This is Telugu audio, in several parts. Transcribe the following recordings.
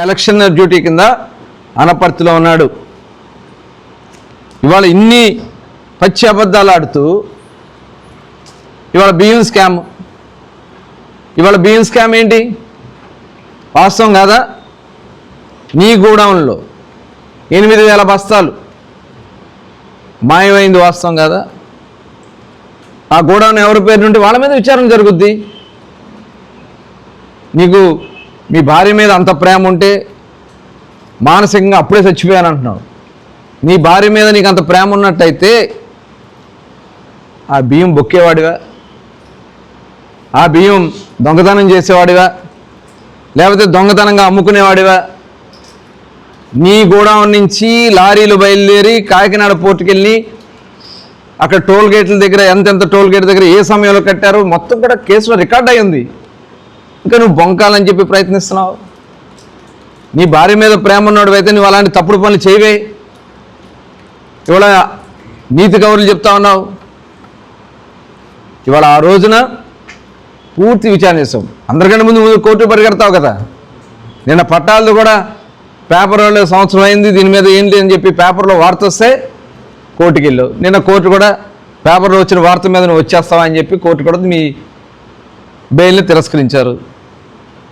ఎలక్షన్ డ్యూటీ కింద అనపర్తిలో ఉన్నాడు. ఇవాళ ఇన్ని పచ్చి అబద్ధాలు ఆడుతూ ఇవాళ బియ్యం స్కామ్ ఏంటి? వాస్తవం కాదా? నీ గోడౌన్లో 8,000 బస్తాలు మాయమైంది, వాస్తవం కాదా? ఆ గోడౌన్ ఎవరి పేరు నుండి వాళ్ళ మీద విచారణ జరుగుద్ది. నీకు మీ భార్య మీద అంత ప్రేమ ఉంటే మానసికంగా అప్పుడే చచ్చిపోయాను అంటున్నావు. నీ భార్య మీద నీకు అంత ప్రేమ ఉన్నట్టయితే ఆ బియ్యం బొక్కేవాడివా? ఆ బియ్యం దొంగతనం చేసేవాడివా? లేకపోతే దొంగతనంగా అమ్ముకునేవాడివా? నీ గోడౌన్ నుంచి లారీలు బయలుదేరి కాకినాడ పోర్టుకి వెళ్ళి అక్కడ టోల్ గేట్ల దగ్గర ఎంతెంత టోల్ గేట్ దగ్గర ఏ సమయంలో కట్టారో మొత్తం కూడా కేసులో రికార్డ్ అయి ఉంది. ఇంకా నువ్వు బొంకాలని చెప్పి ప్రయత్నిస్తున్నావు. నీ భార్య మీద ప్రేమ ఉన్నాడు అయితే నువ్వు అలాంటి తప్పుడు పనులు చేయవే. ఇవాళ నీతి కౌరులు చెప్తా ఉన్నావు. ఇవాళ ఆ రోజున పూర్తి విచారణ చేస్తావు. అందరికంటే ముందు కోర్టు పరిగెడతావు కదా. నిన్న పట్టాలతో కూడా పేపర్లో సంవత్సరం అయింది దీని మీద ఏంటి అని చెప్పి పేపర్లో వార్త వస్తే కోర్టుకి వెళ్ళావు. నిన్న కోర్టు కూడా పేపర్లో వచ్చిన వార్త మీద నువ్వు వచ్చేస్తావా అని చెప్పి కోర్టు కూడా మీ బెయిల్ని తిరస్కరించారు.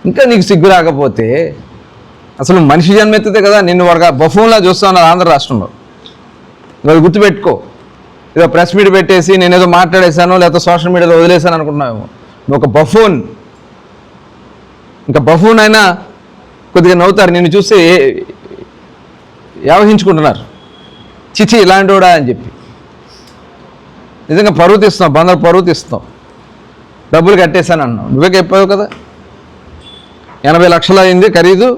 ఇంకా నీకు సిగ్గు రాకపోతే అసలు మనిషి జన్మెత్తితే కదా నిన్ను వాడుగా బఫూన్లా చూస్తా ఉన్నారు ఆంధ్ర రాష్ట్రంలో. నువ్వు గుర్తుపెట్టుకో. ఏదో ప్రెస్ మీట్ పెట్టేసి నేనేదో మాట్లాడేశాను లేకపోతే సోషల్ మీడియాలో వదిలేశాను అనుకుంటున్నావేమో. నువ్వు ఒక బఫూన్. ఇంకా బఫూన్ అయినా కొద్దిగా నవ్వుతారు, నిన్ను చూసి వ్యవహించుకుంటున్నారు. చిచి ఇలాంటివాడా అని చెప్పి. నిజంగా పరువు తీస్తున్నావు, బందరు పరువు తీస్తున్నావు. డబ్బులు కట్టేశాను అన్నావు. నువ్వే చెప్పావు కదా. 80 లక్షలు అయింది ఖరీదు.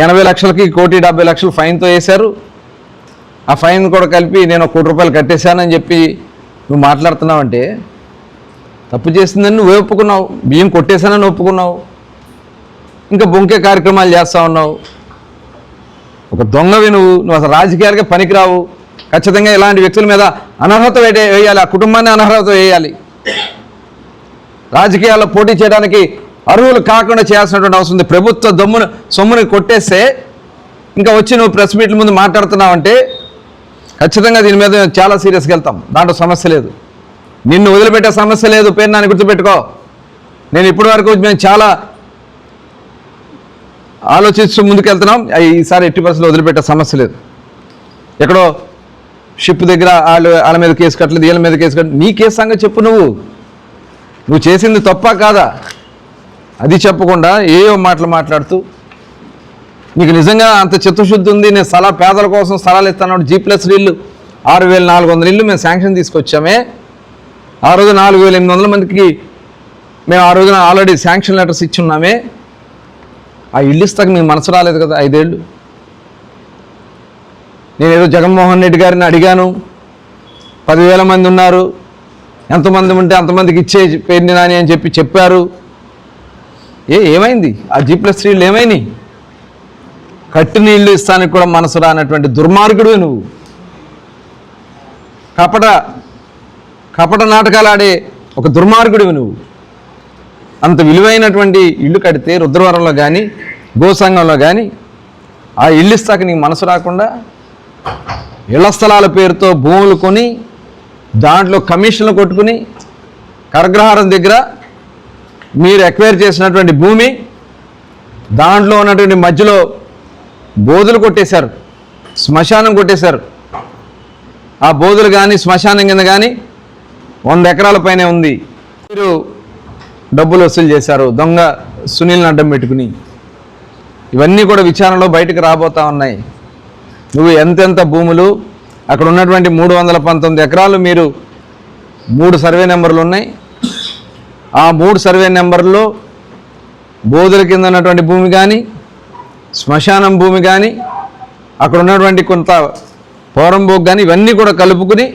80 లక్షలకి 1,70,00,000 ఫైన్తో వేశారు. ఆ ఫైన్ కూడా కలిపి నేను 1 కోటి రూపాయలు కట్టేశానని చెప్పి నువ్వు మాట్లాడుతున్నావంటే తప్పు చేసిందని నువ్వే ఒప్పుకున్నావు. బియ్యం కొట్టేశానని ఒప్పుకున్నావు. ఇంకా బొంకే కార్యక్రమాలు చేస్తూ ఉన్నావు. ఒక దొంగవి నువ్వు అసలు రాజకీయాలకే పనికిరావు. ఖచ్చితంగా ఇలాంటి వ్యక్తుల మీద అనర్హత వేయాలి. ఆ కుటుంబాన్ని అనర్హత వేయాలి. రాజకీయాల్లో పోటీ చేయడానికి అర్హులు కాకుండా చేయాల్సినటువంటి అవసరం ఉంది. ప్రభుత్వ సొమ్ముని కొట్టేస్తే ఇంకా వచ్చి నువ్వు ప్రెస్ మీట్ల ముందు మాట్లాడుతున్నావంటే ఖచ్చితంగా దీని మీద చాలా సీరియస్గా వెళ్తాం. దాంట్లో సమస్య లేదు. నిన్ను వదిలిపెట్టే సమస్య లేదు. పేరు నాని గుర్తుపెట్టుకో. నేను ఇప్పటి వరకు మేము చాలా ఆలోచిస్తూ ముందుకెళ్తున్నాం. ఈసారి 80% వదిలిపెట్టే సమస్య లేదు. ఎక్కడో షిప్ దగ్గర వాళ్ళ మీద కేసు కట్టలేదు, వీళ్ళ మీద కేసు కట్టలేదు. నీ కేసు సంగతి చెప్పు. నువ్వు చేసింది తప్పా కాదా అది చెప్పకుండా ఏవో మాటలు మాట్లాడుతూ నీకు నిజంగా అంత చిత్తశుద్ధి ఉంది. నేను పేదల కోసం స్థలాలు ఇస్తాను. G+ ఇల్లు 6,400 ఇల్లు మేము శాంక్షన్ తీసుకొచ్చామే. ఆ రోజు 4,800 మందికి మేము ఆ రోజున ఆల్రెడీ శాంక్షన్ లెటర్స్ ఇచ్చున్నామే. ఆ ఇల్లు ఇస్తాక మీకు మనసు రాలేదు కదా 5 ఏళ్ళు. నేనేదో జగన్మోహన్ రెడ్డి గారిని అడిగాను. 10,000 మంది ఉన్నారు, ఎంతమంది ఉంటే అంతమందికి ఇచ్చే పేరుని నాని అని చెప్పారు. ఏమైంది? ఆ G+ ఇళ్ళు ఏమైనాయి? కట్టిన ఇళ్ళు ఇస్తానికి కూడా మనసు రానటువంటి దుర్మార్గుడు నువ్వు. కపట నాటకాలు ఆడే ఒక దుర్మార్గుడివి నువ్వు. అంత విలువైనటువంటి ఇల్లు కడితే రుద్రవరంలో కానీ గోసంఘంలో కానీ ఆ ఇల్లు ఇస్తాక నీకు మనసు రాకుండా ఇళ్ల స్థలాల పేరుతో భూములు కొని దాంట్లో కమిషన్లు కొట్టుకుని కరగ్రహారం దగ్గర మీరు ఎక్వైర్ చేసినటువంటి భూమి దాంట్లో ఉన్నటువంటి మధ్యలో బోధులు కొట్టేశారు, శ్మశానం కొట్టేశారు. ఆ బోధులు కానీ శ్మశానం కింద కానీ 100 ఎకరాల పైనే ఉంది. మీరు డబ్బులు వసూలు చేశారు దొంగ సునీల్ని అడ్డం పెట్టుకుని. ఇవన్నీ కూడా విచారణలో బయటకు రాబోతా ఉన్నాయి. నువ్వు ఎంతెంత భూములు అక్కడ ఉన్నటువంటి 319 ఎకరాలు మీరు 3 సర్వే నెంబర్లు ఉన్నాయి. ఆ 3 సర్వే నెంబర్లో బోధుల కింద ఉన్నటువంటి భూమి కానీ శ్మశానం భూమి కానీ అక్కడ ఉన్నటువంటి కొంత పోరంబోక్ కానీ ఇవన్నీ కూడా కలుపుకుని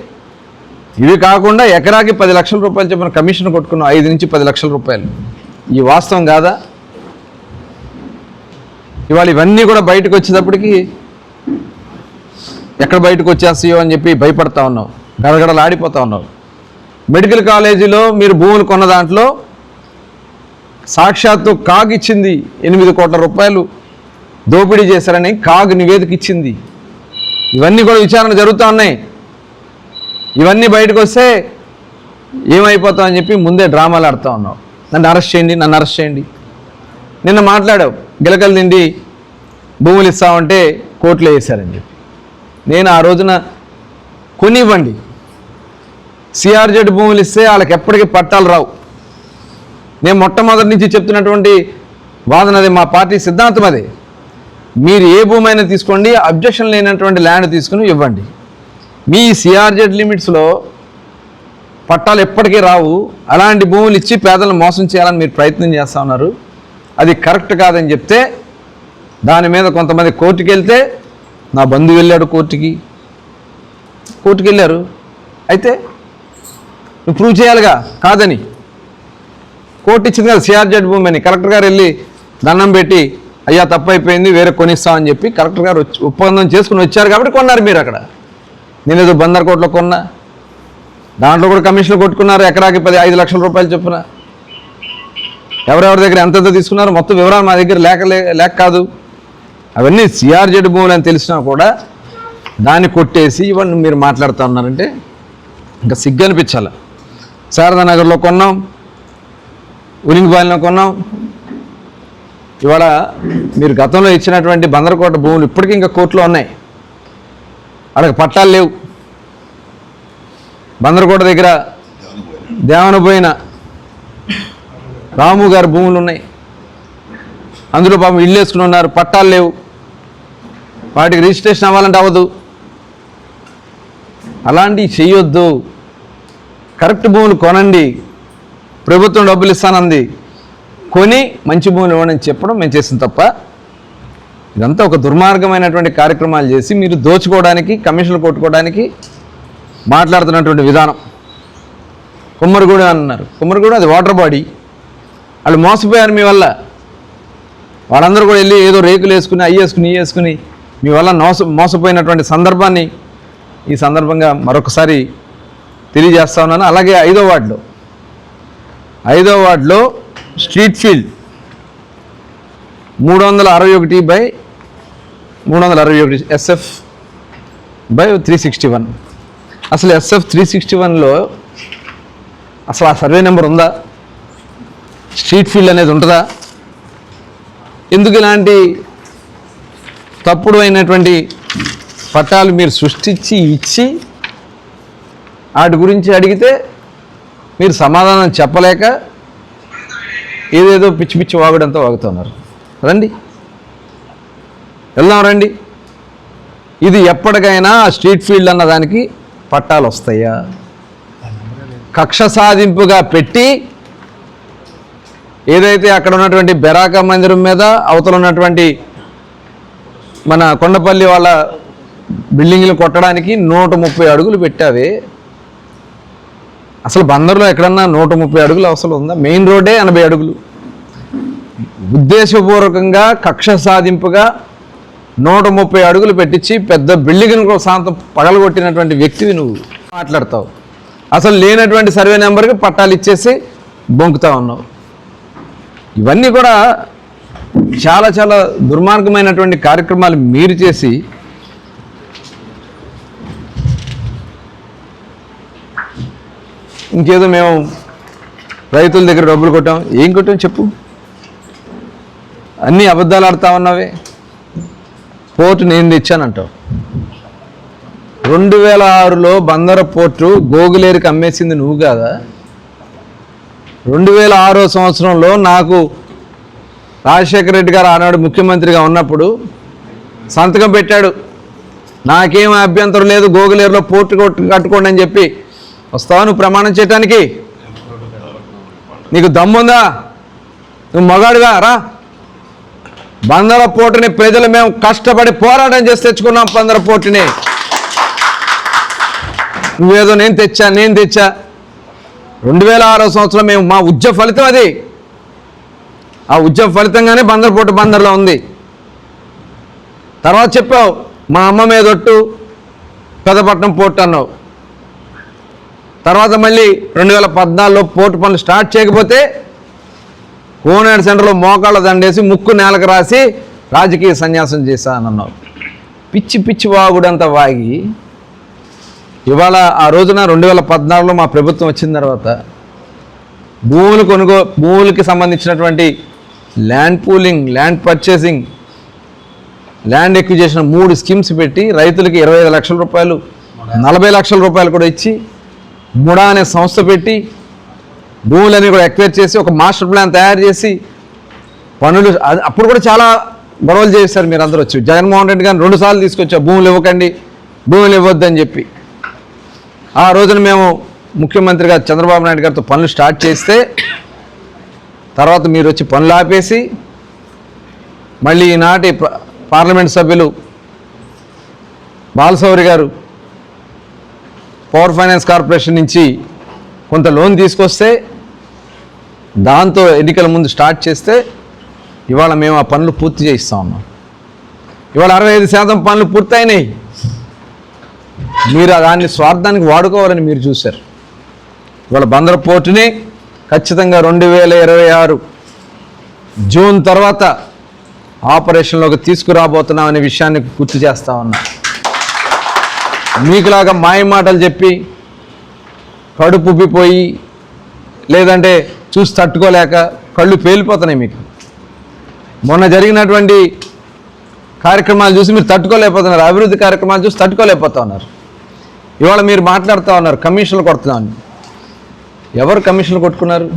ఇవి కాకుండా ఎకరాకి 10 లక్షల రూపాయలు చెప్పిన కమిషన్ కొట్టుకున్నావు. 5 నుంచి 10 లక్షల రూపాయలు. ఈ వాస్తవం కాదా? ఇవాళ ఇవన్నీ కూడా బయటకు వచ్చేటప్పటికి ఎక్కడ బయటకు వచ్చేస్తాయో అని చెప్పి భయపడతా ఉన్నావు, గడగడలాడిపోతా ఉన్నావు. మెడికల్ కాలేజీలో మీరు భూములు కొన్న దాంట్లో సాక్షాత్తు కాగిచ్చింది 8 కోట్ల రూపాయలు దోపిడీ చేశారని కాగ్ నివేదిక ఇచ్చింది. ఇవన్నీ కూడా విచారణ జరుగుతూ ఉన్నాయి. ఇవన్నీ బయటకు వస్తే ఏమైపోతామని చెప్పి ముందే డ్రామాలు ఆడుతూ ఉన్నావు. నన్ను అరెస్ట్ చేయండి. నిన్న మాట్లాడావు, గిలకలు తిండి భూములు ఇస్తామంటే కోర్టులో వేశారని చెప్పి. నేను ఆ రోజున కొనివ్వండి, సిఆర్జెడ్ భూములు ఇస్తే వాళ్ళకి ఎప్పటికీ పట్టాలు రావు. నేను మొట్టమొదటి నుంచి చెప్తున్నటువంటి వాదన అదే, మా పార్టీ సిద్ధాంతం అదే. మీరు ఏ భూమి అయినా తీసుకోండి, అబ్జెక్షన్ లేనటువంటి ల్యాండ్ తీసుకుని ఇవ్వండి. మీ సిఆర్జెడ్ లిమిట్స్లో పట్టాలు ఎప్పటికీ రావు. అలాంటి భూములు ఇచ్చి పేదలను మోసం చేయాలని మీరు ప్రయత్నం చేస్తూ ఉన్నారు. అది కరెక్ట్ కాదని చెప్తే దాని మీద కొంతమంది కోర్టుకి వెళ్తే, నా బంధువు వెళ్ళాడు కోర్టుకి వెళ్ళారు. అయితే నువ్వు ప్రూవ్ చేయాలిగా కాదని. కోర్టు ఇచ్చింది కదా సిఆర్జెడ్ భూమి అని. కలెక్టర్ గారు వెళ్ళి దండం పెట్టి, అయ్యా తప్పైపోయింది వేరే కొనిస్తామని చెప్పి కలెక్టర్ గారు ఒప్పందం చేసుకుని వచ్చారు కాబట్టి కొన్నారు మీరు అక్కడ. నేనేదో బందర్కోటలో కొన్నా, దాంట్లో కూడా కమిషన్లు కొట్టుకున్నారు. ఎకరాకి 5 లక్షల రూపాయలు చొప్పున. ఎవరెవరి దగ్గర ఎంతెంత తీసుకున్నారు మొత్తం వివరాలు మా దగ్గర లేక కాదు. అవన్నీ సిఆర్జెడ్ భూములు అని తెలిసినా కూడా దాన్ని కొట్టేసి ఇవన్నీ మీరు మాట్లాడుతూ ఉన్నారంటే ఇంకా సిగ్గు అనిపించాలి. శారదానగర్లో కొన్నాం, ఉలింగిపాలెంలో కొన్నాం. ఇవాళ మీరు గతంలో ఇచ్చినటువంటి బందరకోట భూములు ఇప్పటికీ ఇంకా కోర్టులో ఉన్నాయి. వాళ్ళకి పట్టాలు లేవు. బందరకోట దగ్గర దేవనపోయిన రాము గారి భూములు ఉన్నాయి. అందులో పాపం ఇల్లు వేసుకుని ఉన్నారు, పట్టాలు లేవు. వాటికి రిజిస్ట్రేషన్ అవ్వాలంటే అవ్వదు. అలాంటివి చెయ్యొద్దు. కరెక్ట్ భూములు కొనండి. ప్రభుత్వం డబ్బులు ఇస్తానంది, కొని మంచి భూములు ఇవ్వని చెప్పడం మేము చేసిన తప్ప. ఇదంతా ఒక దుర్మార్గమైనటువంటి కార్యక్రమాలు చేసి మీరు దోచుకోవడానికి, కమిషన్లు కొట్టుకోవడానికి మాట్లాడుతున్నటువంటి విధానం. కుమ్మరిగూడెం అన్నారు. కుమ్మరిగూడెం అది వాటర్ బాడీ. వాళ్ళు మోసపోయారు మీ వల్ల. వాళ్ళందరూ కూడా వెళ్ళి ఏదో రేకులు వేసుకుని వేసుకుని మీ వల్ల మోసపోయినటువంటి సందర్భాన్ని ఈ సందర్భంగా మరొకసారి తెలియజేస్తా ఉన్నాను. అలాగే 5వ వార్డులో స్ట్రీట్ ఫీల్డ్ 361/361 SF/361. అసలు SF/361లో అసలు ఆ సర్వే నెంబర్ ఉందా? స్ట్రీట్ ఫీల్డ్ అనేది ఉంటుందా? ఎందుకు ఇలాంటి తప్పుడు అయినటువంటి పట్టాలు మీరు సృష్టించి ఇచ్చి వాటి గురించి అడిగితే మీరు సమాధానం చెప్పలేక ఏదేదో పిచ్చి పిచ్చి వాగుడంతా వాగుతున్నారు. రండి, వెళ్దాం రండి. ఇది ఎప్పటికైనా స్ట్రీట్ ఫీల్డ్ అన్న దానికి పట్టాలు వస్తాయా? కక్ష సాధింపుగా పెట్టి ఏదైతే అక్కడ ఉన్నటువంటి బెరాకా మందిరం మీద అవతల ఉన్నటువంటి మన కొండపల్లి వాళ్ళ బిల్డింగ్లు కొట్టడానికి 130 అడుగులు పెట్టావే. అసలు బందర్లో ఎక్కడన్నా 130 అడుగులు అవసరం ఉందా? మెయిన్ రోడ్డే 80 అడుగులు. ఉద్దేశపూర్వకంగా కక్ష సాధింపుగా 130 అడుగులు పెట్టించి పెద్ద బిల్డింగ్ను శాంతం పగలగొట్టినటువంటి వ్యక్తివి నువ్వు మాట్లాడతావు. అసలు లేనటువంటి సర్వే నెంబర్కి పట్టాలు ఇచ్చేసి బొంకుతా ఉన్నావు. ఇవన్నీ కూడా చాలా చాలా దుర్మార్గమైనటువంటి కార్యక్రమాలు మీరు చేసి ఇంకేదో మేము రైతుల దగ్గర డబ్బులు కొట్టాం. ఏం కొట్టాం చెప్పు? అన్నీ అబద్ధాలు ఆడుతూ ఉన్నావే. పోర్టు నేను తెచ్చానంటావు. 2006లో బందర పోర్టు గోగులేరుకి అమ్మేసింది నువ్వు కాదా? 2006 సంవత్సరంలో నాకు రాజశేఖర రెడ్డి గారు ఆనాడు ముఖ్యమంత్రిగా ఉన్నప్పుడు సంతకం పెట్టాడు. నాకేం అభ్యంతరం లేదు, గోగులేరులో పోర్టు కట్టుకోండి అని చెప్పి. వస్తావా నువ్వు ప్రమాణం చేయటానికి? నీకు దమ్ముందా? నువ్వు మగాడుగా రా. బందర పోర్టుని ప్రజలు మేము కష్టపడి పోరాటం చేసి తెచ్చుకున్నాం. బందర పోర్టుని నువ్వేదో నేను తెచ్చా 2006 సంవత్సరం మేము మా ఉద్యమ ఫలితం అది. ఆ ఉద్యమ ఫలితంగానే బందర్ పోర్టు బందర్లో ఉంది. తర్వాత చెప్పావు మా అమ్మ మీదొట్టు పెద్దపట్నం పోర్టు అన్నావు. తర్వాత మళ్ళీ 2014లో పోర్టు పనులు స్టార్ట్ చేయకపోతే కోనేడు సెంటర్లో మోకాళ్ళ దండేసి ముక్కు నేలకు రాసి రాజకీయ సన్యాసం చేశా అని అన్నావు. పిచ్చి పిచ్చి వాగుడంతా వాగి ఇవాళ ఆ రోజున 2014లో మా ప్రభుత్వం వచ్చిన తర్వాత భూములకి సంబంధించినటువంటి land pooling, land purchasing, land acquisition 3 schemes పెట్టి రైతులకి 25 లక్షల రూపాయలు, 40 లక్షల రూపాయలు కూడా ఇచ్చి ముడా అనే సంస్థ పెట్టి భూములన్నీ కూడా ఎక్వైర్ చేసి ఒక మాస్టర్ ప్లాన్ తయారు చేసి పనులు. అప్పుడు కూడా చాలా గొడవలు చేశారు మీరు అందరూ వచ్చి. జగన్మోహన్ రెడ్డి గారిని 2 సార్లు తీసుకొచ్చా, భూములు ఇవ్వకండి, భూములు ఇవ్వద్దని చెప్పి. ఆ రోజున మేము ముఖ్యమంత్రి గారు చంద్రబాబు నాయుడు గారితో పనులు స్టార్ట్ చేస్తే తర్వాత మీరు వచ్చి పనులు ఆపేసి మళ్ళీ ఈనాటి పార్లమెంట్ సభ్యులు బాలశౌరి గారు పవర్ ఫైనాన్స్ కార్పొరేషన్ నుంచి కొంత లోన్ తీసుకొస్తే దాంతో ఎన్నికల ముందు స్టార్ట్ చేస్తే ఇవాళ మేము ఆ పనులు పూర్తి చేయిస్తా ఉన్నాం. ఇవాళ 65% పనులు పూర్తయినాయి. మీరు దాన్ని స్వార్థానికి వాడుకోవాలని మీరు చూశారు. ఇవాళ బందర్ పోర్టుని ఖచ్చితంగా 2026 జూన్ తర్వాత ఆపరేషన్లోకి తీసుకురాబోతున్నామనే విషయాన్ని గుర్తు చేస్తా ఉన్నా. మీకులాగా మాయ మాటలు చెప్పి కడుపు ఉబ్బిపోయి లేదంటే చూసి తట్టుకోలేక కళ్ళు పేలిపోతున్నాయి మీకు. మొన్న జరిగినటువంటి కార్యక్రమాలు చూసి మీరు తట్టుకోలేకపోతున్నారు, అభివృద్ధి కార్యక్రమాలు చూసి తట్టుకోలేకపోతా ఉన్నారు. ఇవాళ మీరు మాట్లాడుతూ ఉన్నారు కమిషన్లు కొడుతున్నామని. ఎవరు కమిషన్లు కొట్టుకున్నారు?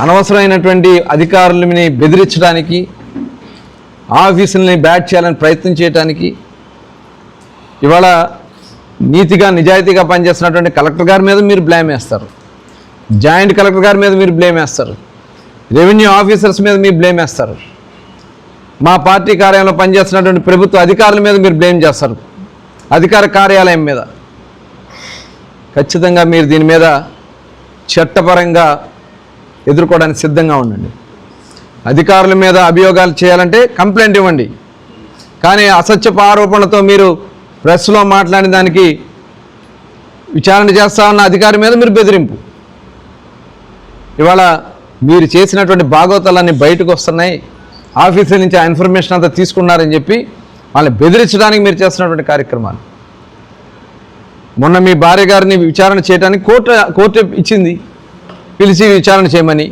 అనవసరమైనటువంటి అధికారులని బెదిరించడానికి, ఆఫీసుల్ని బ్యాట్ చేయాలని ప్రయత్నం చేయడానికి ఇవాళ నీతిగా నిజాయితీగా పనిచేస్తున్నటువంటి కలెక్టర్ గారి మీద మీరు బ్లేమ్ వేస్తారు, జాయింట్ కలెక్టర్ గారి మీద మీరు బ్లేమ్ వేస్తారు, రెవెన్యూ ఆఫీసర్స్ మీద మీరు బ్లేమ్ వేస్తారు, మా పార్టీ కార్యాలయంలో పనిచేస్తున్నటువంటి ప్రభుత్వ అధికారుల మీద మీరు బ్లేమ్ చేస్తారు, అధికార కార్యాలయం మీద. ఖచ్చితంగా మీరు దీని మీద చట్టపరంగా ఎదుర్కోవడానికి సిద్ధంగా ఉండండి. అధికారుల మీద అభియోగాలు చేయాలంటే కంప్లైంట్ ఇవ్వండి. కానీ అసత్యపు ఆరోపణలతో మీరు ప్రెస్లో మాట్లాడిన దానికి విచారణ చేస్తా ఉన్న అధికారి మీద మీరు బెదిరింపు. ఇవాళ మీరు చేసినటువంటి భాగవతాలన్నీ బయటకు వస్తున్నాయి. ఆఫీసుల నుంచి ఆ ఇన్ఫర్మేషన్ అంతా తీసుకున్నారని చెప్పి వాళ్ళని బెదిరించడానికి మీరు చేస్తున్నటువంటి కార్యక్రమాలు. మొన్న మీ భార్య గారిని విచారణ చేయడానికి కోర్టు ఇచ్చింది, పిలిచి విచారణ చేయమని.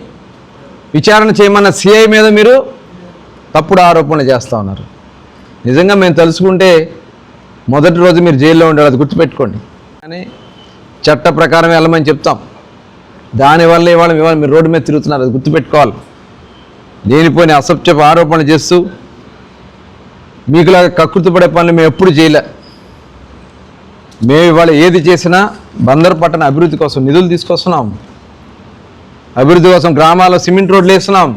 విచారణ చేయమన్న సిఐ మీద మీరు తప్పుడు ఆరోపణలు చేస్తూ ఉన్నారు. నిజంగా మేము తెలుసుకుంటే మొదటి రోజు మీరు జైల్లో ఉండాలి, అది గుర్తుపెట్టుకోండి. కానీ చట్ట ప్రకారం వెళ్ళమని చెప్తాం. దానివల్ల ఇవాళ మీరు రోడ్డు మీద తిరుగుతున్నారు, అది గుర్తుపెట్టుకోవాలి. లేనిపోయిన అసత్యపు ఆరోపణలు చేస్తూ మీకులాగా కకృతిపడే పనులు మేము ఎప్పుడు చేయలే. మేము ఇవాళ ఏది చేసినా బందర్ పట్టణ అభివృద్ధి కోసం నిధులు తీసుకొస్తున్నాం. అభివృద్ధి కోసం గ్రామాల్లో సిమెంట్ రోడ్లు వేస్తున్నాం.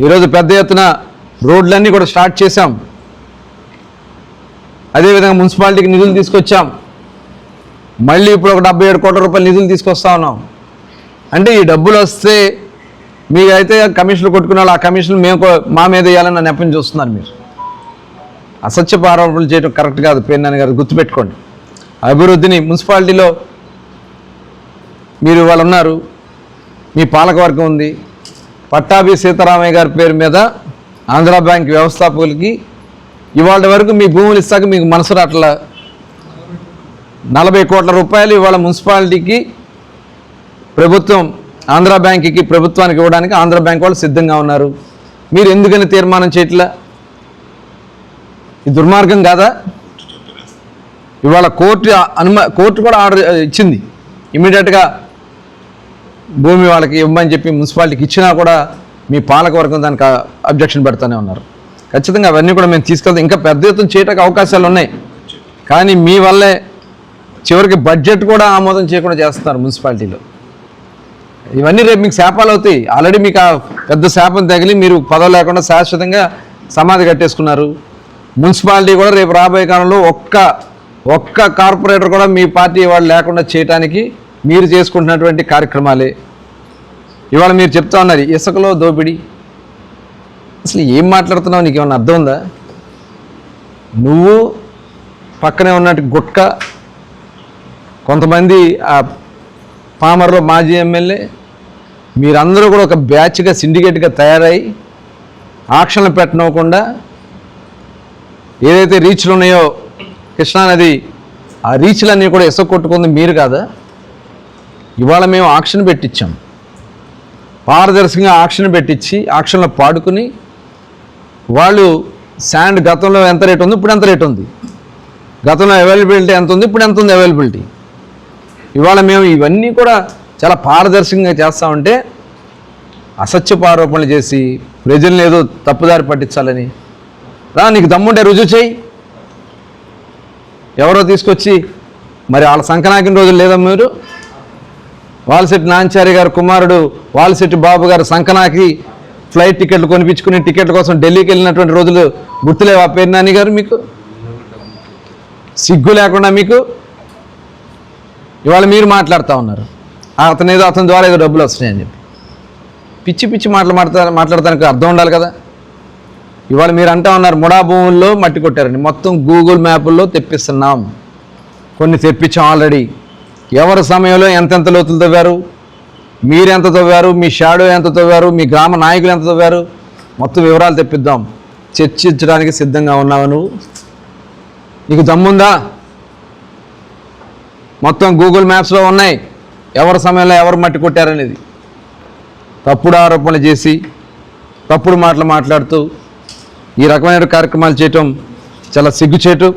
ఈరోజు పెద్ద ఎత్తున రోడ్లన్నీ కూడా స్టార్ట్ చేశాం. అదేవిధంగా మున్సిపాలిటీకి నిధులు తీసుకొచ్చాం. మళ్ళీ ఇప్పుడు ఒక 77 కోట్ల రూపాయల నిధులు తీసుకొస్తా ఉన్నాం. అంటే ఈ డబ్బులు వస్తే మీకైతే కమిషన్లు కొట్టుకున్న వాళ్ళు ఆ కమిషన్లు మా మీద వేయాలని నెపం చూస్తున్నారు. మీరు అసత్యపు ఆరోపణలు చేయడం కరెక్ట్ కాదు. పేర్నాని గారు గుర్తుపెట్టుకోండి. అభివృద్ధిని మున్సిపాలిటీలో మీరు వాళ్ళు ఉన్నారు, మీ పాలకవర్గం ఉంది. పట్టాభి సీతారామయ్య గారి పేరు మీద ఆంధ్ర బ్యాంక్ వ్యవస్థాపకులకి ఇవాళ వరకు మీ భూములు ఇస్తాక మీకు మనసు రాట్లా. 40 కోట్ల రూపాయలు ఇవాళ మున్సిపాలిటీకి ప్రభుత్వం ఆంధ్ర బ్యాంక్కి ప్రభుత్వానికి ఇవ్వడానికి ఆంధ్ర బ్యాంక్ వాళ్ళు సిద్ధంగా ఉన్నారు. మీరు ఎందుకని తీర్మానం చేయట్లా? ఇది దుర్మార్గం కాదా? ఇవాళ కోర్టు కూడా ఆర్డర్ ఇచ్చింది, ఇమీడియట్గా భూమి వాళ్ళకి ఇవ్వమని చెప్పి మున్సిపాలిటీకి ఇచ్చినా కూడా మీ పాలకవర్గం దానికి అబ్జెక్షన్ పెడతానే ఉన్నారు. ఖచ్చితంగా అవన్నీ కూడా మేము తీసుకెళ్తాం. ఇంకా పెద్ద ఎత్తున చేయడానికి అవకాశాలు ఉన్నాయి. కానీ మీ వల్లే చివరికి బడ్జెట్ కూడా ఆమోదం చేయకుండా చేస్తున్నారు మున్సిపాలిటీలో. ఇవన్నీ రేపు మీకు శాపాలు అవుతాయి. ఆల్రెడీ మీకు ఆ పెద్ద శాపం తగిలి మీరు పదవి లేకుండా శాశ్వతంగా సమాధి కట్టేసుకున్నారు. మున్సిపాలిటీ కూడా రేపు రాబోయే కాలంలో ఒక్క కార్పొరేటర్ కూడా మీ పార్టీ వాళ్ళు లేకుండా చేయడానికి మీరు చేసుకుంటున్నటువంటి కార్యక్రమాలే. ఇవాళ మీరు చెప్తా ఉన్నారు ఇసుకలో దోపిడీ. అసలు ఏం మాట్లాడుతున్నావు? నీకు ఏమన్నా అర్థం ఉందా? నువ్వు పక్కనే ఉన్నట్టు గుట్క, కొంతమంది ఆ పామర్లో మాజీ ఎమ్మెల్యే, మీరందరూ కూడా ఒక బ్యాచ్గా సిండికేట్గా తయారై ఆక్షన్లు పెట్టనివ్వకుండా ఏదైతే రీచ్లు ఉన్నాయో కృష్ణానది ఆ రీచ్లన్నీ కూడా ఇసుక కొట్టుకుంది మీరు కాదా? ఇవాళ మేము ఆక్షన్ పెట్టించాం, పారదర్శకంగా ఆక్షన్ పెట్టించి ఆక్షన్లో పాడుకుని వాళ్ళు శాండ్ గతంలో ఎంత రేట్ ఉంది, ఇప్పుడు ఎంత రేట్ ఉంది, గతంలో అవైలబిలిటీ ఎంత ఉంది, ఇప్పుడు ఎంత ఉంది అవైలబిలిటీ. ఇవాళ మేము ఇవన్నీ కూడా చాలా పారదర్శకంగా చేస్తామంటే అసత్యపు ఆరోపణలు చేసి ప్రజల్ని ఏదో తప్పుదారి పట్టించాలని నీకు దమ్ముంటే రుజువు చేయి. ఎవరో తీసుకొచ్చి మరి వాళ్ళ సంకనాకిన రోజులు లేదా? మీరు వాలశెట్టి నాంచారి గారు కుమారుడు వాలశెట్టి బాబు గారు సంకనాకి ఫ్లైట్ టికెట్లు కొనిపించుకుని టికెట్ల కోసం ఢిల్లీకి వెళ్ళినటువంటి రోజులు గుర్తులేవా పేరు నాని గారు? మీకు సిగ్గు లేకుండా మీకు ఇవాళ మీరు మాట్లాడుతూ ఉన్నారు అతని ద్వారా ఏదో డబ్బులు వస్తున్నాయని చెప్పి. పిచ్చి పిచ్చి మాట్లాడటానికి అర్థం ఉండాలి కదా. ఇవాళ మీరు అంటూ ఉన్నారు ముడా భూముల్లో మట్టి కొట్టారండి, మొత్తం గూగుల్ మ్యాపుల్లో తెప్పిస్తున్నాం, కొన్ని తెప్పించాం ఆల్రెడీ. ఎవరి సమయంలో ఎంతెంత లోతులు తవ్వారు, మీరు ఎంత తవ్వారు, మీ షాడో ఎంత తవ్వారు, మీ గ్రామ నాయకులు ఎంత తవ్వారు, మొత్తం వివరాలు తెప్పిద్దాం. చర్చించడానికి సిద్ధంగా ఉన్నావు నువ్వు? నీకు దమ్ముందా? మొత్తం గూగుల్ మ్యాప్స్లో ఉన్నాయి ఎవరి సమయంలో ఎవరు మట్టి కొట్టారనేది. తప్పుడు ఆరోపణలు చేసి తప్పుడు మాటలు మాట్లాడుతూ ఈ రకమైన కార్యక్రమాలు చేయటం చాలా సిగ్గుచేటు.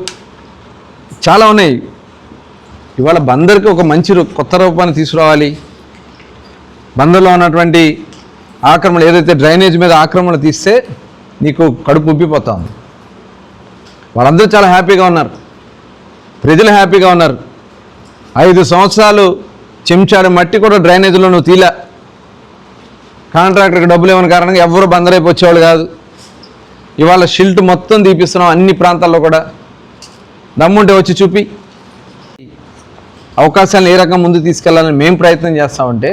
చాలా ఉన్నాయి. ఇవాళ బందర్కి ఒక మంచి కొత్త రూపాన్ని తీసుకురావాలి. బందర్లో ఉన్నటువంటి ఆక్రమణలు ఏదైతే డ్రైనేజ్ మీద ఆక్రమణలు తీస్తే నీకు కడుపు ఉబ్బిపోతా ఉంది. వాళ్ళందరూ చాలా హ్యాపీగా ఉన్నారు, ప్రజలు హ్యాపీగా ఉన్నారు. 5 సంవత్సరాలు చెంచాడు మట్టి కూడా డ్రైనేజీలో నువ్వు తీలా. కాంట్రాక్టర్కి డబ్బులు ఇవ్వని కారణంగా ఎవరు బందరైపు వచ్చేవాళ్ళు కాదు. ఇవాళ షిల్ట్ మొత్తం తీపిస్తున్నాం అన్ని ప్రాంతాల్లో కూడా. దమ్ముంటే వచ్చి చూపి. అవకాశాలను ఏ రకంగా ముందు తీసుకెళ్లాలని మేము ప్రయత్నం చేస్తామంటే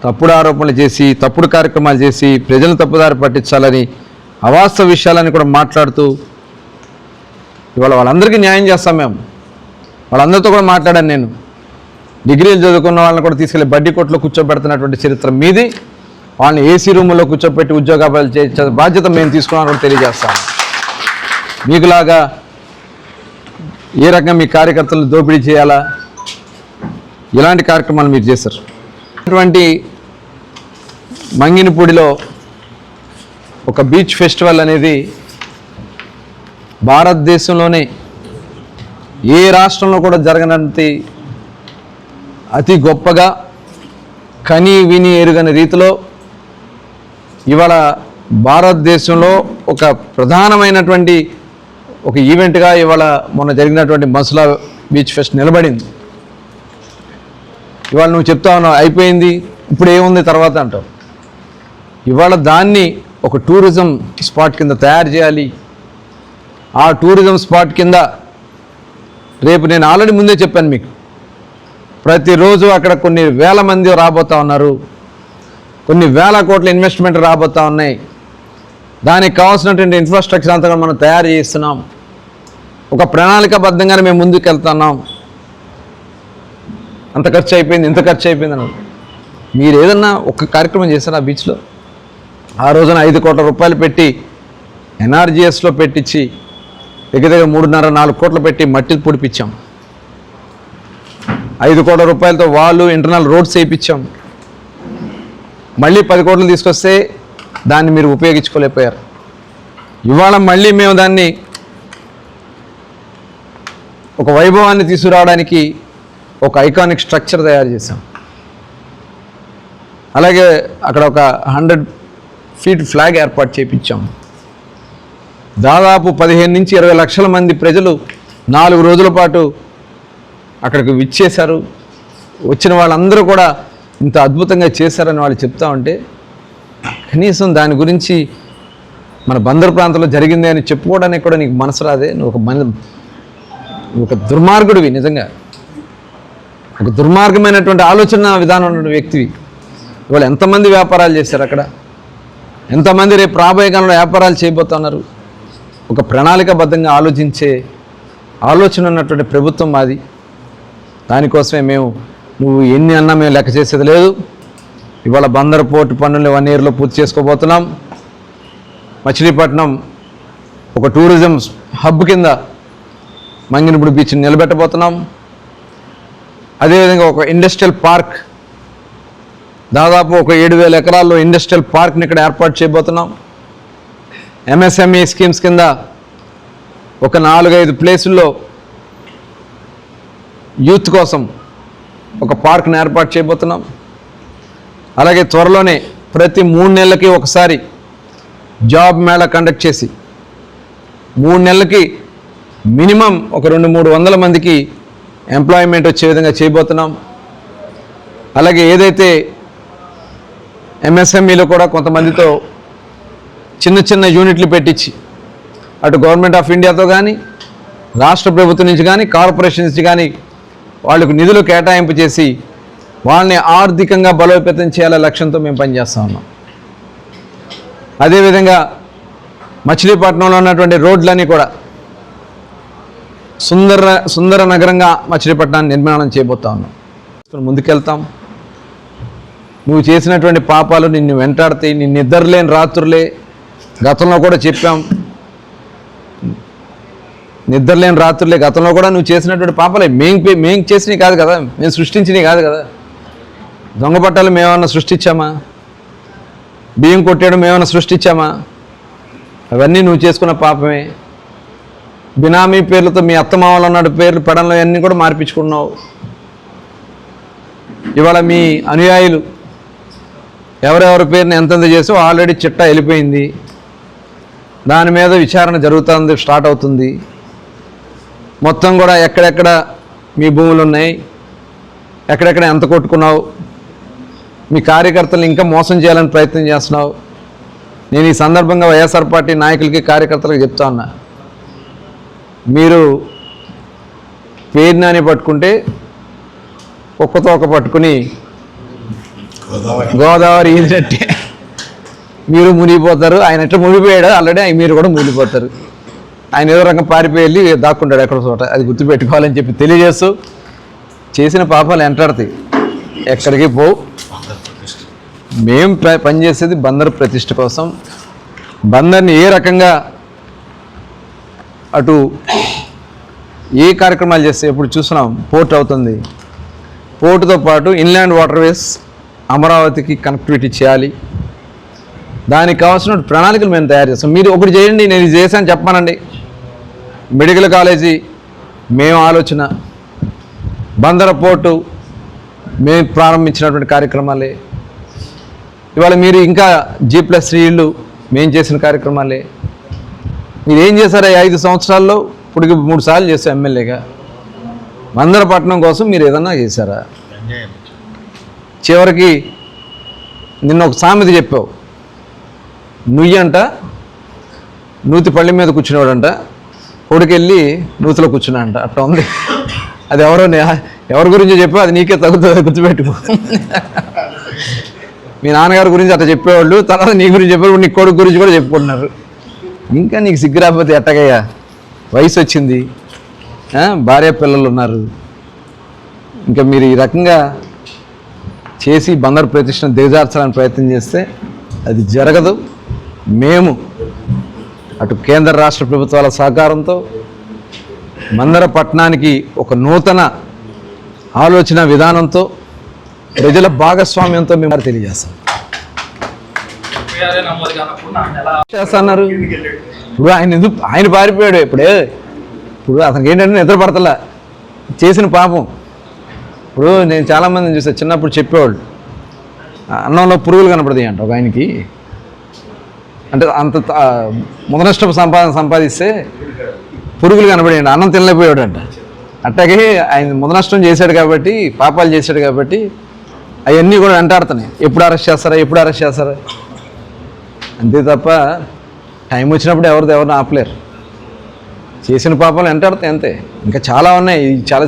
తప్పుడు ఆరోపణలు చేసి తప్పుడు కార్యక్రమాలు చేసి ప్రజలను తప్పుదారి పట్టించాలని అవాస్తవ విషయాలని కూడా మాట్లాడుతూ ఇవాళ వాళ్ళందరికీ న్యాయం చేస్తాం. మేము వాళ్ళందరితో కూడా మాట్లాడాను. నేను డిగ్రీలు చదువుకున్న వాళ్ళని కూడా తీసుకెళ్ళి బడ్డీ కొట్లో కూర్చోబెడుతున్నటువంటి చరిత్ర మీది. వాళ్ళని ఏసీ రూముల్లో కూర్చోబెట్టి ఉద్యోగాలు చేసే బాధ్యత మేము తీసుకున్నామని కూడా తెలియజేస్తాము. మీకులాగా ఏ రకంగా మీ కార్యకర్తలను దోపిడీ చేయాలా ఇలాంటి కార్యక్రమాలు మీరు చేశారు. అటువంటి మంగినపూడిలో ఒక బీచ్ ఫెస్టివల్ అనేది భారతదేశంలోనే ఏ రాష్ట్రంలో కూడా జరగనంత అతి గొప్పగా కని విని ఎరుగని రీతిలో ఇవాళ భారతదేశంలో ఒక ప్రధానమైనటువంటి ఒక ఈవెంట్గా ఇవాళ మొన్న జరిగినటువంటి మసులా బీచ్ ఫెస్ట్ నిలబడింది. ఇవాళ నువ్వు చెప్తా ఉన్నావు అయిపోయింది ఇప్పుడు ఏముంది తర్వాత అంటావు. ఇవాళ దాన్ని ఒక టూరిజం స్పాట్ కింద తయారు చేయాలి. ఆ టూరిజం స్పాట్ కింద రేపు నేను ఆల్రెడీ ముందే చెప్పాను మీకు, ప్రతిరోజు అక్కడ కొన్ని వేల మంది రాబోతూ ఉన్నారు, కొన్ని వేల కోట్ల ఇన్వెస్ట్మెంట్ రాబోతూ ఉన్నాయి. దానికి కావాల్సినటువంటి ఇన్ఫ్రాస్ట్రక్చర్ అంతా మనం తయారు చేస్తున్నాం. ఒక ప్రణాళికాబద్ధంగానే మేము ముందుకు వెళ్తున్నాం. అంత ఖర్చు అయిపోయింది ఇంత ఖర్చు అయిపోయింది అన్నారు. మీరు ఏదన్నా ఒక కార్యక్రమం చేశారు ఆ బీచ్లో? ఆ రోజున 5 కోట్ల రూపాయలు పెట్టి ఎన్ఆర్జీఎస్లో పెట్టించి దగ్గర 3.5-4 కోట్లు పెట్టి మట్టి పొడిపించాం. 5 కోట్ల రూపాయలతో వాళ్ళు ఇంటర్నల్ రోడ్స్ వేయించాం. మళ్ళీ 10 కోట్లు తీసుకొస్తే దాన్ని మీరు ఉపయోగించుకోలేకపోయారు. ఇవాళ మళ్ళీ మేము దాన్ని ఒక వైభవాన్ని తీసుకురావడానికి ఒక ఐకానిక్ స్ట్రక్చర్ తయారు చేసాం. అలాగే అక్కడ ఒక 100 ఫీట్ ఫ్లాగ్ ఏర్పాటు చేయించాం. దాదాపు 15 నుంచి 20 లక్షల మంది ప్రజలు 4 రోజుల పాటు అక్కడికి విచ్చేశారు. వచ్చిన వాళ్ళందరూ కూడా ఇంత అద్భుతంగా చేశారని వాళ్ళు చెప్తా ఉంటే కనీసం దాని గురించి మన బందర్ ప్రాంతంలో జరిగింది అని చెప్పుకోవడానికి కూడా నీకు మనసు రాదే? నువ్వు ఒక దుర్మార్గుడివి, నిజంగా ఒక దుర్మార్గమైనటువంటి ఆలోచన విధానం ఉన్న వ్యక్తివి. ఇవాళ ఎంతమంది వ్యాపారాలు చేశారు అక్కడ, ఎంతమంది రేపు రాబోయే కాలంలో వ్యాపారాలు చేయబోతున్నారు. ఒక ప్రణాళికాబద్ధంగా ఆలోచించే ఆలోచన ఉన్నటువంటి ప్రభుత్వం మాది. దానికోసమే మేము నువ్వు ఎన్ని అన్నా మేము లెక్క చేసేది లేదు. ఇవాళ బందర్ పోర్టు పన్నులు 1 ఇయర్లో పూర్తి చేసుకోబోతున్నాం. మచిలీపట్నం ఒక టూరిజం హబ్ కింద మంగినపూడి బీచ్ని నిలబెట్టబోతున్నాం. అదేవిధంగా ఒక ఇండస్ట్రియల్ పార్క్, దాదాపు ఒక 7,000 ఎకరాల్లో ఇండస్ట్రియల్ పార్క్ని ఇక్కడ ఏర్పాటు చేయబోతున్నాం. MSME స్కీమ్స్ కింద ఒక 4-5 ప్లేసుల్లో యూత్ కోసం ఒక పార్క్ని ఏర్పాటు చేయబోతున్నాం. అలాగే త్వరలోనే ప్రతి 3 నెలలకి ఒకసారి జాబ్ మేళా కండక్ట్ చేసి 3 నెలలకి మినిమం ఒక 200-300 మందికి ఎంప్లాయ్మెంట్ వచ్చే విధంగా చేయబోతున్నాం. అలాగే ఏదైతే MSMEలో కూడా కొంతమందితో చిన్న చిన్న యూనిట్లు పెట్టించి అటు గవర్నమెంట్ ఆఫ్ ఇండియాతో కానీ రాష్ట్ర ప్రభుత్వం నుంచి కానీ కార్పొరేషన్ నుంచి కానీ వాళ్ళకు నిధులు కేటాయింపు చేసి వాళ్ళని ఆర్థికంగా బలోపేతం చేయాలనే లక్ష్యంతో మేము పనిచేస్తూ ఉన్నాం. అదేవిధంగా మచిలీపట్నంలో ఉన్నటువంటి రోడ్లన్నీ కూడా సుందర నగరంగా మచిలీపట్నాన్ని నిర్మాణం చేయబోతా ఉన్నాం. ముందుకెళ్తాం. నువ్వు చేసినటువంటి పాపాలు నిన్ను వెంటాడతాయి. నిన్ను నిద్రలేని రాత్రులే, గతంలో కూడా చెప్పాం, నిద్రలేని రాత్రులే గతంలో కూడా నువ్వు చేసినటువంటి పాపాలే. మేము చేసినవి కాదు కదా, మేము సృష్టించినవి కాదు కదా. దొంగ పట్టాలు మేమన్నా సృష్టించామా? బియ్యం కొట్టేయడం మేమన్నా సృష్టించామా? అవన్నీ నువ్వు చేసుకున్న పాపమే. బినామీ పేర్లతో మీ అత్తమామలు అన్నాడు పేర్లు పడంలో అన్నీ కూడా మార్పించుకున్నావు. ఇవాళ మీ అనుయాయులు ఎవరెవరి పేరుని ఎంతెంత చేసో ఆల్రెడీ చిట్టా వెళ్ళిపోయింది. దాని మీద విచారణ జరుగుతుంది, స్టార్ట్ అవుతుంది. మొత్తం కూడా ఎక్కడెక్కడ మీ భూములు ఉన్నాయి, ఎక్కడెక్కడ ఎంత కొట్టుకున్నావు, మీ కార్యకర్తలు ఇంకా మోసం చేయాలని ప్రయత్నం చేస్తున్నావు. నేను ఈ సందర్భంగా వైఎస్ఆర్ పార్టీ నాయకులకి కార్యకర్తలకు చెప్తా ఉన్నా, మీరు పేరునాని పట్టుకుంటే ఒక్కతో ఒక పట్టుకుని గోదావరి ఈదినట్టే మీరు మునిగిపోతారు. ఆయన ఎట్లా మునిగిపోయాడు ఆల్రెడీ, మీరు కూడా మునిగిపోతారు. ఆయన ఏదో రకంగా పారిపోయి వెళ్ళి దాక్కుంటాడు ఎక్కడో చోట. అది గుర్తుపెట్టుకోవాలని చెప్పి తెలియజేస్తూ, చేసిన పాపాలు వెంటాడతాయి, ఎక్కడికి పోవు. మేము పనిచేసేది బందరు ప్రతిష్ఠ కోసం. బందర్ని ఏ రకంగా అటు ఏ కార్యక్రమాలు చేస్తే ఇప్పుడు చూస్తున్నాం, పోర్ట్ అవుతుంది. పోర్టుతో పాటు ఇన్లాండ్ వాటర్వేస్ అమరావతికి కనెక్టివిటీ చేయాలి. దానికి కావాల్సిన ప్రణాళికలు మేము తయారు చేస్తాం. మీరు ఒకటి చేయండి, నేను ఇది చేశాను చెప్పానండి. మెడికల్ కాలేజీ మేము ఆలోచన, బందర పోర్టు మేము ప్రారంభించినటువంటి కార్యక్రమాలే. ఇవాళ మీరు ఇంకా G+3 ఇళ్ళు మేము చేసిన కార్యక్రమాలే. మీరు ఏం చేశారా 5 సంవత్సరాల్లో? ఇప్పుడు 3 సార్లు చేశారు ఎమ్మెల్యేగా. బందరపట్నం కోసం మీరు ఏదన్నా చేశారా? చివరికి నిన్న ఒక సామెత చెప్పావు, నుయ్యంట నూతి పళ్ళి మీద కూర్చునేవాడంట, కొడుకెళ్ళి నూతిలో కూర్చున్నాడంట. అట్లా ఉంది. అది ఎవరి గురించి చెప్పావు, అది నీకే తగ్గుతుంది, గుర్తుపెట్టుకో. మీ నాన్నగారి గురించి అట్లా చెప్పేవాళ్ళు, తర్వాత నీ గురించి చెప్పారు, నీ కొడుకు గురించి కూడా చెప్పుకుంటున్నారు. ఇంకా నీకు సిగ్గు రాకపోతే ఎట్టగయ్యా? వయసు వచ్చింది, భార్య పిల్లలు ఉన్నారు. ఇంకా మీరు ఈ రకంగా చేసి బందరు ప్రతిష్టను దిగజార్చాలని ప్రయత్నం చేస్తే అది జరగదు. మేము అటు కేంద్ర రాష్ట్ర ప్రభుత్వాల సహకారంతో బందర పట్టణానికి ఒక నూతన ఆలోచన విధానంతో ప్రజల భాగస్వామ్యంతో మేము తెలియజేస్తాం. చేస్తున్నారు ఇప్పుడు ఆయన పారిపోయాడు. ఇప్పుడు అతనికి ఏంటంటే నిద్ర పడతలా, చేసిన పాపం. ఇప్పుడు నేను చాలామందిని చూసాను, చిన్నప్పుడు చెప్పేవాళ్ళు అన్నంలో పురుగులు కనపడతాయి అంట. ఒక ఆయనకి అంటే అంత ముదనష్టపు సంపాదిస్తే పురుగులు కనపడేయండి, అన్నం తినలేకపోయాడు అంట. అట్లాగే ఆయన ముదనష్టం చేశాడు కాబట్టి, పాపాలు చేశాడు కాబట్టి అవన్నీ కూడా వెంటాడుతున్నాయి. ఎప్పుడు అరెస్ట్ చేస్తారా అంతే తప్ప టైం వచ్చినప్పుడు ఎవరిని ఆపలేరు. చేసిన పాపాలు వెంటాడుతాయి అంతే. ఇంకా చాలా ఉన్నాయి. చాలా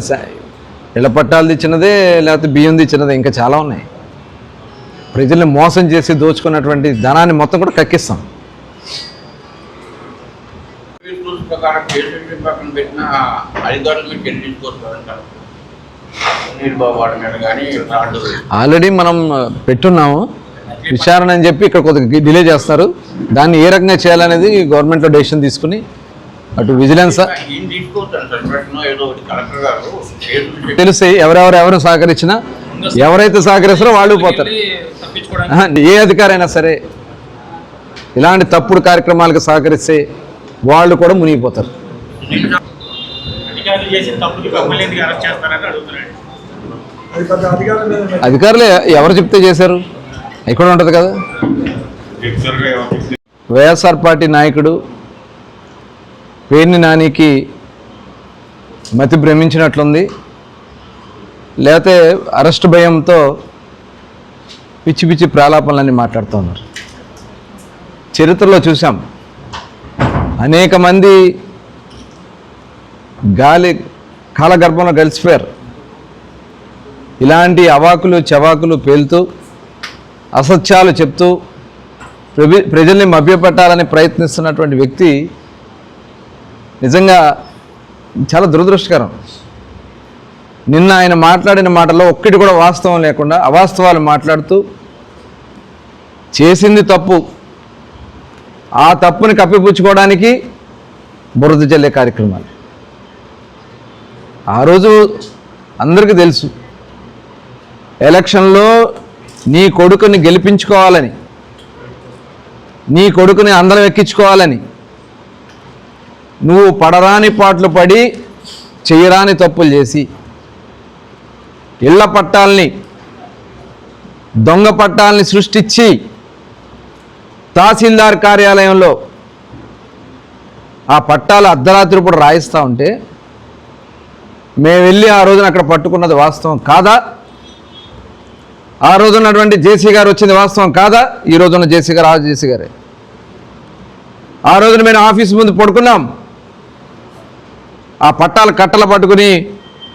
ఇళ్ల పట్టాలు ఇచ్చినదే, లేకపోతే బియ్యం ఇచ్చినదే, ఇంకా చాలా ఉన్నాయి. ప్రజల్ని మోసం చేసి దోచుకున్నటువంటి ధనాన్ని మొత్తం కూడా కక్కిస్తాం. ఆల్రెడీ మనం పెట్టున్నాము. విచారణ అని చెప్పి ఇక్కడ కొద్దిగా డిలే చేస్తారు. దాన్ని ఏ రకంగా చేయాలనేది గవర్నమెంట్లో డెసిషన్ తీసుకుని అటు విజిలెన్స్ తెలిసి ఎవరు సహకరించినా ఎవరైతే సహకరిస్తారో వాళ్ళు పోతారు. ఏ అధికారైనా సరే ఇలాంటి తప్పుడు కార్యక్రమాలకు సహకరిస్తే వాళ్ళు కూడా మునిగిపోతారు. అధికారులు ఎవరు చెప్తే చేశారు ఇక్కడ ఉంటుంది కదా. వైఎస్ఆర్ పార్టీ నాయకుడు పేర్ని నానికి మతి భ్రమించినట్లుంది, లేకపోతే అరెస్ట్ భయంతో పిచ్చి పిచ్చి ప్రాలాపనలన్నీ మాట్లాడుతూ ఉన్నారు. చరిత్రలో చూసాం, అనేక మంది కాలగర్భంలో కలిసిపోయారు. ఇలాంటి అవాకులు చవాకులు పేలుతూ అసత్యాలు చెప్తూ ప్రజల్ని మభ్యపెట్టాలని ప్రయత్నిస్తున్నటువంటి వ్యక్తి నిజంగా చాలా దురదృష్టకరం. నిన్న ఆయన మాట్లాడిన మాటల్లో ఒక్కటి కూడా వాస్తవం లేకుండా అవాస్తవాలు మాట్లాడుతూ చేసింది తప్పు, ఆ తప్పుని కప్పిపుచ్చుకోవడానికి బురద జల్లే కార్యక్రమాలు. ఆ రోజు అందరికీ తెలుసు, ఎలక్షన్లో నీ కొడుకుని గెలిపించుకోవాలని, నీ కొడుకుని అందరం ఎక్కించుకోవాలని నువ్వు పడరాని పాటలు పడి చేయరాని తప్పులు చేసి ఇళ్ల పట్టాలని దొంగ పట్టాలని సృష్టించి తహసీల్దార్ కార్యాలయంలో ఆ పట్టాలు అర్ధరాత్రి పూట రాయిస్తూ ఉంటే మేము వెళ్ళి ఆ రోజున అక్కడ పట్టుకున్నది వాస్తవం కాదా? ఆ రోజున్నటువంటి జేసీ గారు వచ్చింది వాస్తవం కాదా? ఈ రోజున్న జేసీ గారు ఆ జేసీ గారే. ఆ రోజున మేము ఆఫీస్ ముందు పడుకున్నాం, ఆ పట్టాలు కట్టలు పట్టుకుని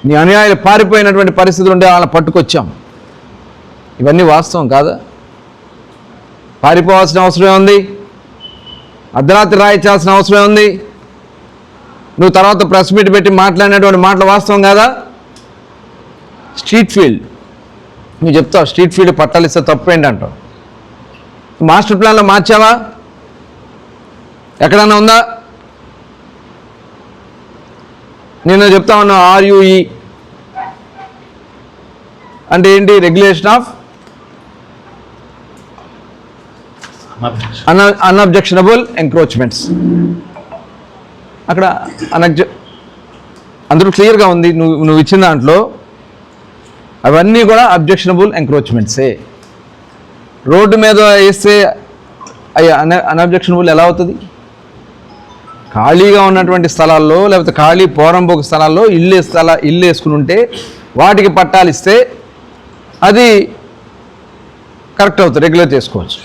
నీ అనుయాయులు పారిపోయినటువంటి పరిస్థితులు ఉండే వాళ్ళని పట్టుకొచ్చాం. ఇవన్నీ వాస్తవం కాదా? పారిపోవాల్సిన అవసరం ఉంది, అర్ధరాత్రి రాయించాల్సిన అవసరం ఉంది. నువ్వు తర్వాత ప్రెస్ మీట్ పెట్టి మాట్లాడినటువంటి మాటలు వాస్తవం కాదా? స్ట్రీట్ ఫీల్డ్ నువ్వు చెప్తావు, స్ట్రీట్ ఫీల్డ్ పట్టాలు ఇస్తే తప్పేంటి అంటావు. మాస్టర్ ప్లాన్లో మార్చావా? ఎక్కడన్నా ఉందా? నేను చెప్తా ఉన్నా, ఆర్యూఈ అంటే ఏంటి? Regulation of unobjectionable encroachments. అక్కడ అందరూ క్లియర్గా ఉంది. నువ్వు ఇచ్చిన దాంట్లో అవన్నీ కూడా అబ్జెక్షనబుల్ ఎంక్రోచ్మెంట్సే. రోడ్డు మీద వేస్తే అవి అన్అబ్జెక్షనబుల్ ఎలా అవుతుంది? ఖాళీగా ఉన్నటువంటి స్థలాల్లో లేకపోతే ఖాళీ పోరంబోకు స్థలాల్లో ఇల్లు వేసుకుని ఉంటే వాటికి పట్టాలు ఇస్తే అది కరెక్ట్ అవుతుంది, రెగ్యులర్ చేసుకోవచ్చు.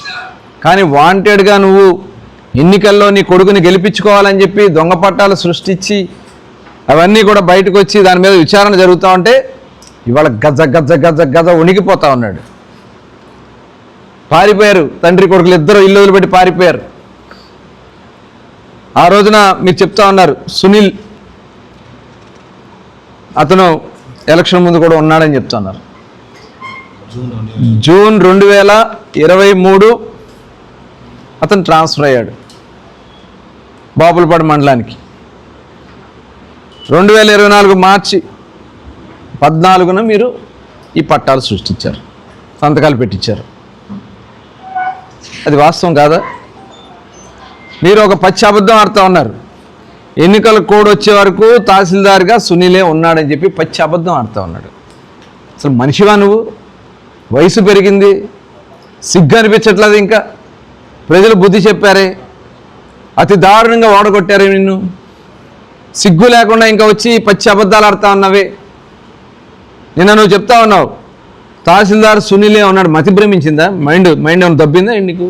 కానీ వాంటెడ్గా నువ్వు ఎన్నికల్లో నీ కొడుకుని గెలిపించుకోవాలని చెప్పి దొంగ పట్టాలు సృష్టించి అవన్నీ కూడా బయటకు వచ్చి దాని మీద విచారణ జరుగుతూ ఉంటే ఇవాళ గజ గజ గజ గజ ఉనికిపోతా ఉన్నాడు. పారిపోయారు తండ్రి కొడుకులు ఇద్దరు, ఇల్లు వదిలిపెట్టి పారిపోయారు. ఆ రోజున మీరు చెప్తా ఉన్నారు సునీల్, అతను ఎలక్షన్ ముందు కూడా ఉన్నాడని చెప్తా ఉన్నారు. జూన్ 2023 అతను ట్రాన్స్ఫర్ అయ్యాడు బాపులపాడు మండలానికి. 2024 మార్చి 14న మీరు ఈ పట్టాలు సృష్టించారు, సంతకాలు పెట్టించారు. అది వాస్తవం కాదా? మీరు ఒక పచ్చి అబద్ధం ఆడుతూ ఉన్నారు. ఎన్నికల కోడ్ వచ్చే వరకు తహసీల్దార్గా సునీలే ఉన్నాడని చెప్పి పచ్చి అబద్ధం ఆడుతూ ఉన్నాడు. అసలు మనిషివా నువ్వు? వయసు పెరిగింది, సిగ్గు అనిపించట్లేదు. ఇంకా ప్రజలు బుద్ధి చెప్పారే, అతి దారుణంగా ఓడగొట్టారే నిన్ను. సిగ్గు లేకుండా ఇంకా వచ్చి పచ్చి అబద్ధాలు ఆడుతూ ఉన్నావే. నిన్న నువ్వు చెప్తా ఉన్నావు తహసీల్దార్ సునీలే ఉన్నాడు, మతి భ్రమించిందా? మైండ్ ఏమైనా దబ్బిందా నీకు?